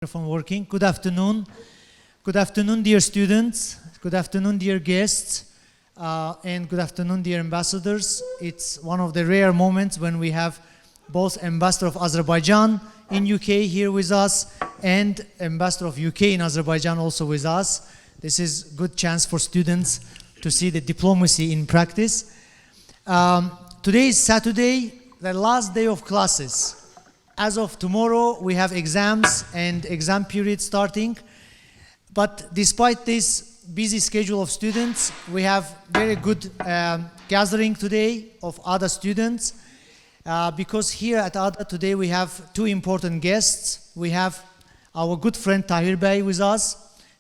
Microphone working. Good afternoon. Good afternoon, dear students. Good afternoon, dear guests. And good afternoon, dear ambassadors. It's one of the rare moments when we have both Ambassador of Azerbaijan in UK here with us and Ambassador of UK in Azerbaijan also with us. This is a good chance for students to see the diplomacy in practice. Today is Saturday, the last day of classes. As of tomorrow, we have exams and exam period starting. But despite this busy schedule of students, we have very good gathering today of other students. Because here at ADA today we have two important guests. We have our good friend Tahir Bey with us.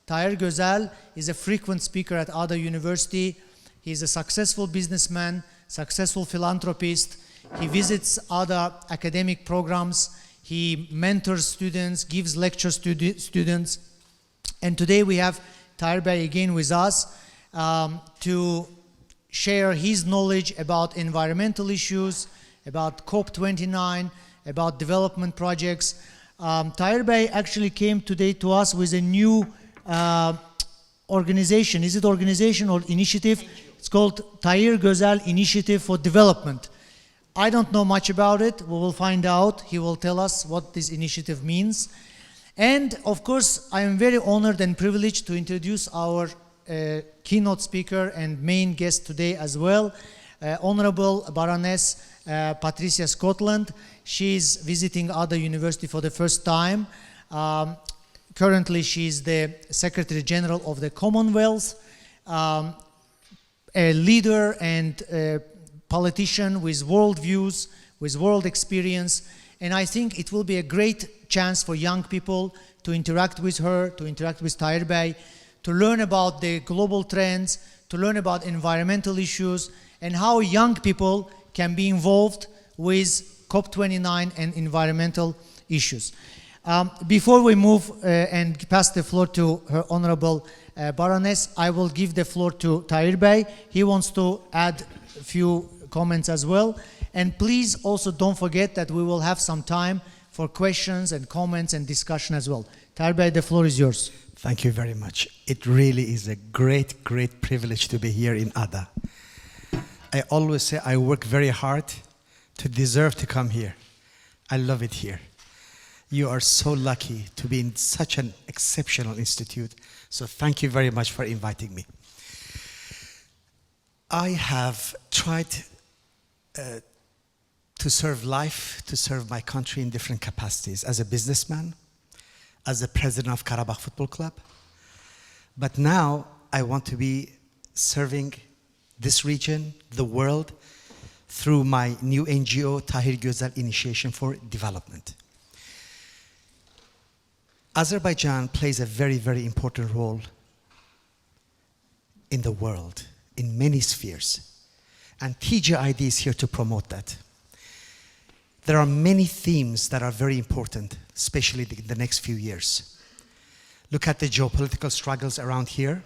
Tahir Gozel is a frequent speaker at ADA University. He's a successful businessman, successful philanthropist. He visits other academic programs. He mentors students, gives lectures to students. And today we have Tahir Bey again with us to share his knowledge about environmental issues, about COP29, about development projects. Tahir Bey actually came today to us with a new organization. Is it organization or initiative? It's called Tahir Gozel Initiative for Development. I don't know much about it. We will find out. He will tell us what this initiative means. And of course, I am very honored and privileged to introduce our keynote speaker and main guest today as well, Honorable Baroness Patricia Scotland. She is visiting ADA University for the first time. Currently, she is the Secretary-General of the Commonwealth, a leader and politician with world views, with world experience, and I think it will be a great chance for young people to interact with her, to interact with Tahir Bey, to learn about the global trends, to learn about environmental issues, and how young people can be involved with COP29 and environmental issues. Before we move and pass the floor to her Honorable Baroness, I will give the floor to Tahir Bey. He wants to add a few comments as well. And please also don't forget that we will have some time for questions and comments and discussion as well. Tahir Bey, the floor is yours. Thank you very much. It really is a great, great privilege to be here in ADA. I always say I work very hard to deserve to come here. I love it here. You are so lucky to be in such an exceptional institute. So thank you very much for inviting me. I have tried to serve life, to serve my country in different capacities, as a businessman, as the president of Karabakh Football Club. But now I want to be serving this region, the world, through my new NGO, Tahir Gozel Initiative for Development. Azerbaijan plays a very, very important role in the world, in many spheres. And TGID is here to promote that. There are many themes that are very important, especially in the next few years. Look at the geopolitical struggles around here.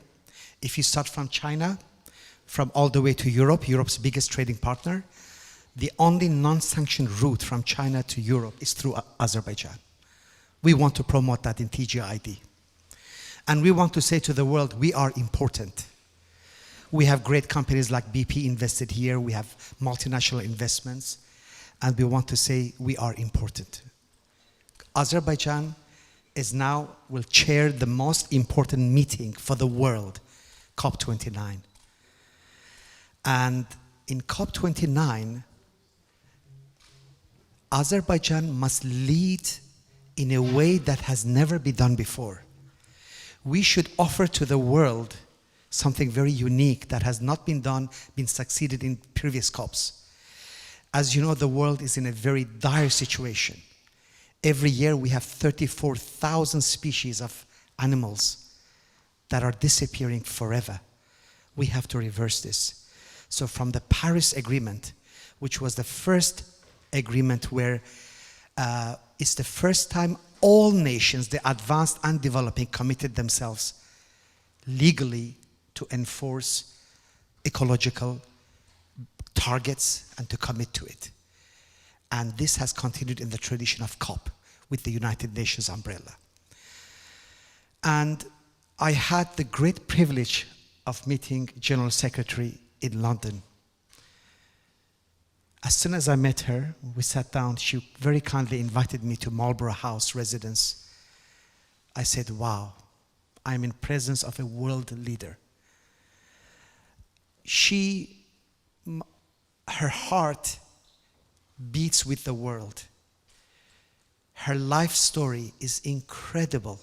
If you start from China, from all the way to Europe, Europe's biggest trading partner, the only non-sanctioned route from China to Europe is through Azerbaijan. We want to promote that in TGID. And we want to say to the world, we are important. We have great companies like BP invested here. We have multinational investments. And we want to say we are important. Azerbaijan is now will chair the most important meeting for the world, COP29. And in COP29, Azerbaijan must lead in a way that has never been done before. We should offer to the world something very unique that has not been done, been succeeded in previous COPs. As you know, the world is in a very dire situation. Every year we have 34,000 species of animals that are disappearing forever. We have to reverse this. So from the Paris Agreement, which was the first agreement where it's the first time all nations, the advanced and developing, committed themselves legally to enforce ecological targets and to commit to it. And this has continued in the tradition of COP with the United Nations umbrella. And I had the great privilege of meeting General Secretary in London. As soon as I met her, we sat down. She very kindly invited me to Marlborough House residence. I said, wow, I'm in presence of a world leader. Her heart beats with the world. Her life story is incredible,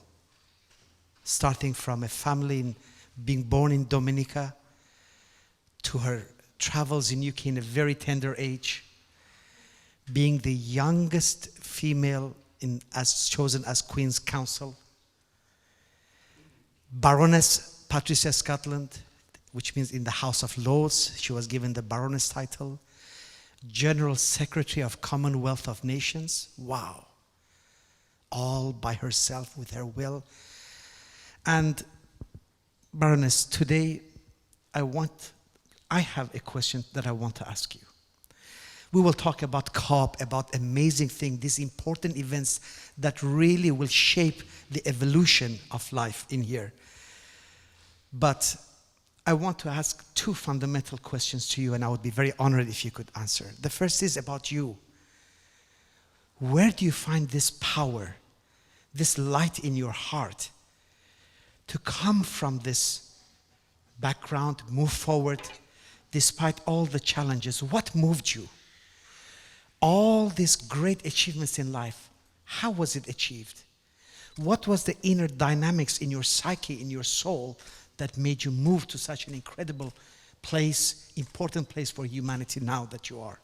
starting from a family being born in Dominica to her travels in UK in a very tender age, being the youngest female as chosen as Queen's Counsel, Baroness Patricia Scotland, which means in the House of Lords, she was given the Baroness title, General Secretary of Commonwealth of Nations, wow, all by herself with her will. And Baroness, today I have a question that I want to ask you. We will talk about COP, about amazing things, these important events that really will shape the evolution of life in here. But I want to ask two fundamental questions to you, and I would be very honored if you could answer. The first is about you. Where do you find this power, this light in your heart to come from this background, move forward, despite all the challenges? What moved you? All these great achievements in life, how was it achieved? What was the inner dynamics in your psyche, in your soul, that made you move to such an incredible place, important place for humanity now that you are?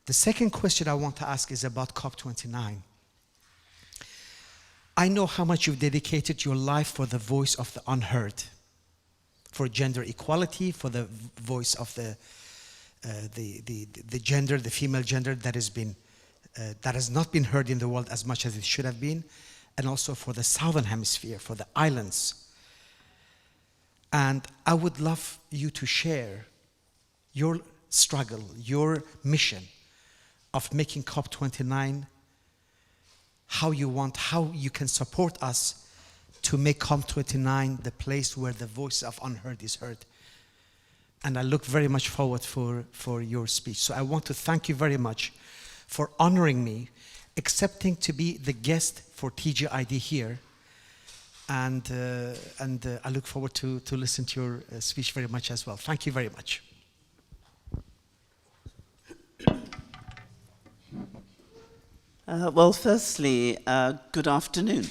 The second question I want to ask is about COP29. I know how much you've dedicated your life for the voice of the unheard, for gender equality, for the voice of the gender, the female gender that has not been heard in the world as much as it should have been, and also for the Southern Hemisphere, for the islands. And I would love you to share your struggle, your mission of making COP29, how you can support us to make COP29 the place where the voice of unheard is heard. And I look very much forward for your speech. So I want to thank you very much for honoring me, accepting to be the guest for TGID here. And I look forward to listen to your speech very much as well. Thank you very much. Well, firstly, good afternoon.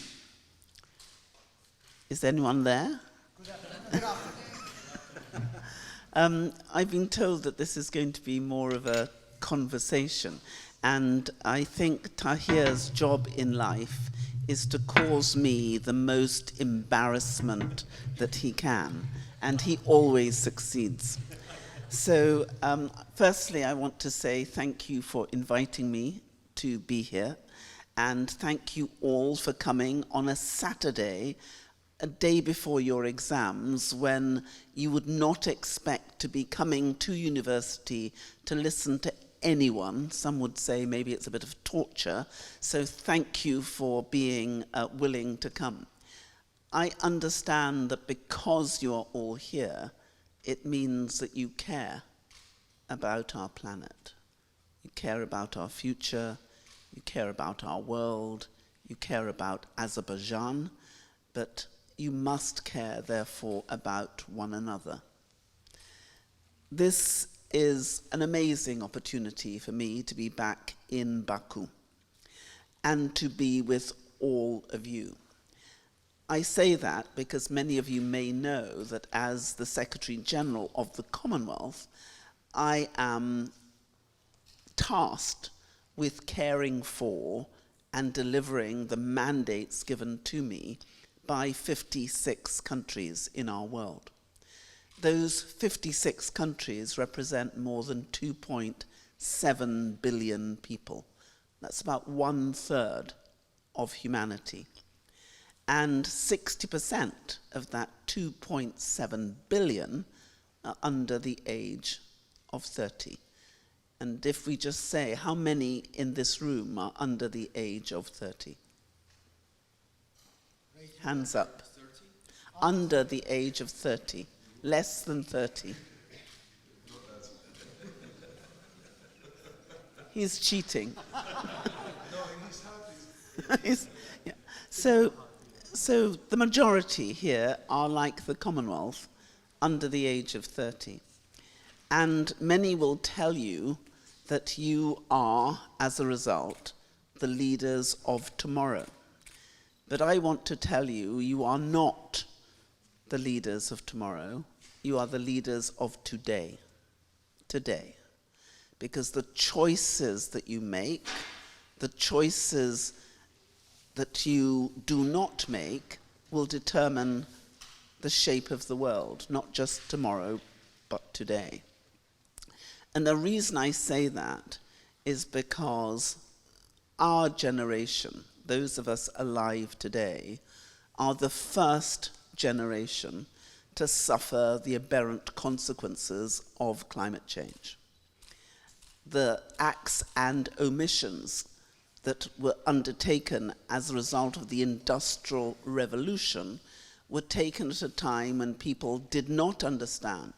Is anyone there? Good afternoon. I've been told that this is going to be more of a conversation, and I think Tahir's job in life is to cause me the most embarrassment that he can, and he always succeeds. So, firstly, I want to say thank you for inviting me to be here, and thank you all for coming on a Saturday, a day before your exams, when you would not expect to be coming to university to listen to anyone. Some would say maybe it's a bit of torture, so thank you for being willing to come. I understand that because you are all here, it means that you care about our planet. You care about our future, you care about our world, you care about Azerbaijan, but you must care, therefore, about one another. This is an amazing opportunity for me to be back in Baku and to be with all of you. I say that because many of you may know that as the Secretary-General of the Commonwealth, I am tasked with caring for and delivering the mandates given to me by 56 countries in our world. Those 56 countries represent more than 2.7 billion people. That's about 1/3 of humanity. And 60% of that 2.7 billion are under the age of 30. And if we just say, how many in this room are under the age of 30? Hands up. Under the age of 30. Less than 30. He's cheating. Yeah. So the majority here are like the Commonwealth, under the age of 30. And many will tell you that you are, as a result, the leaders of tomorrow. But I want to tell you, you are not the leaders of tomorrow. You are the leaders of today. Today. Because the choices that you make, the choices that you do not make, will determine the shape of the world, not just tomorrow, but today. And the reason I say that is because our generation, those of us alive today, are the first generation to suffer the aberrant consequences of climate change. The acts and omissions that were undertaken as a result of the Industrial Revolution were taken at a time when people did not understand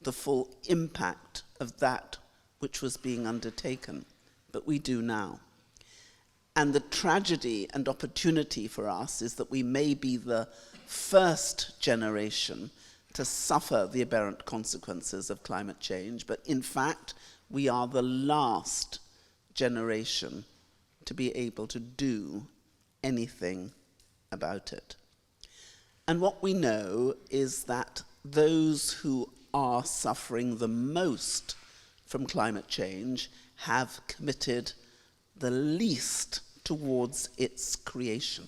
the full impact of that which was being undertaken, but we do now. And the tragedy and opportunity for us is that we may be the first generation to suffer the aberrant consequences of climate change, but in fact, we are the last generation to be able to do anything about it. And what we know is that those who are suffering the most from climate change have committed the least towards its creation.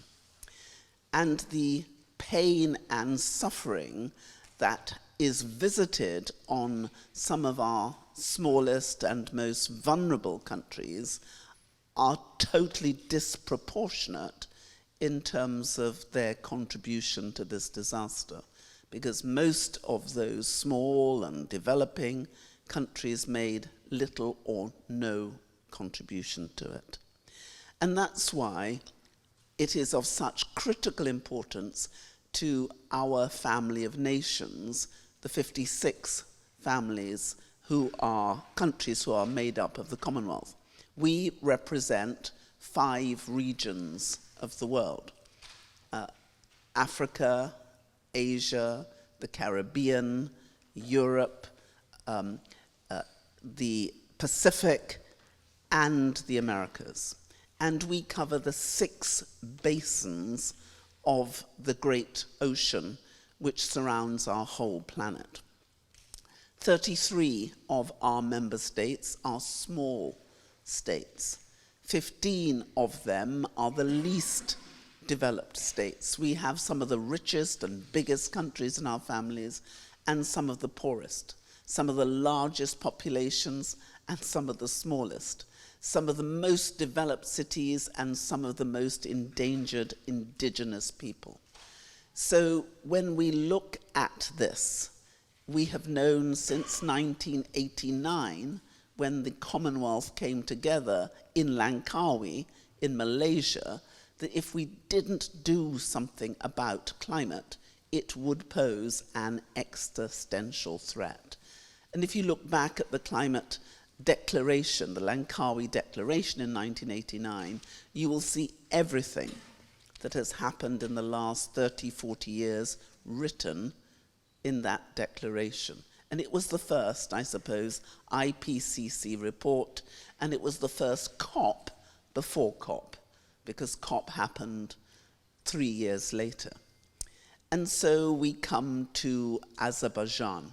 And the pain and suffering that is visited on some of our smallest and most vulnerable countries are totally disproportionate in terms of their contribution to this disaster, because most of those small and developing countries made little or no contribution to it. And that's why it is of such critical importance to our family of nations, the 56 families who are countries who are made up of the Commonwealth. We represent 5 regions of the world: Africa, Asia, the Caribbean, Europe, the Pacific, and the Americas. And we cover the 6 basins of the great ocean which surrounds our whole planet. 33 of our member states are small states. 15 of them are the least developed states. We have some of the richest and biggest countries in our families and some of the poorest, some of the largest populations and some of the smallest, some of the most developed cities and some of the most endangered indigenous people. So when we look at this, we have known since 1989, when the Commonwealth came together in Langkawi, in Malaysia, that if we didn't do something about climate, it would pose an existential threat. And if you look back at the climate declaration, the Langkawi Declaration in 1989, you will see everything that has happened in the last 30, 40 years written in that declaration. And it was the first, I suppose, IPCC report, and it was the first COP before COP, because COP happened 3 years later. And so we come to Azerbaijan.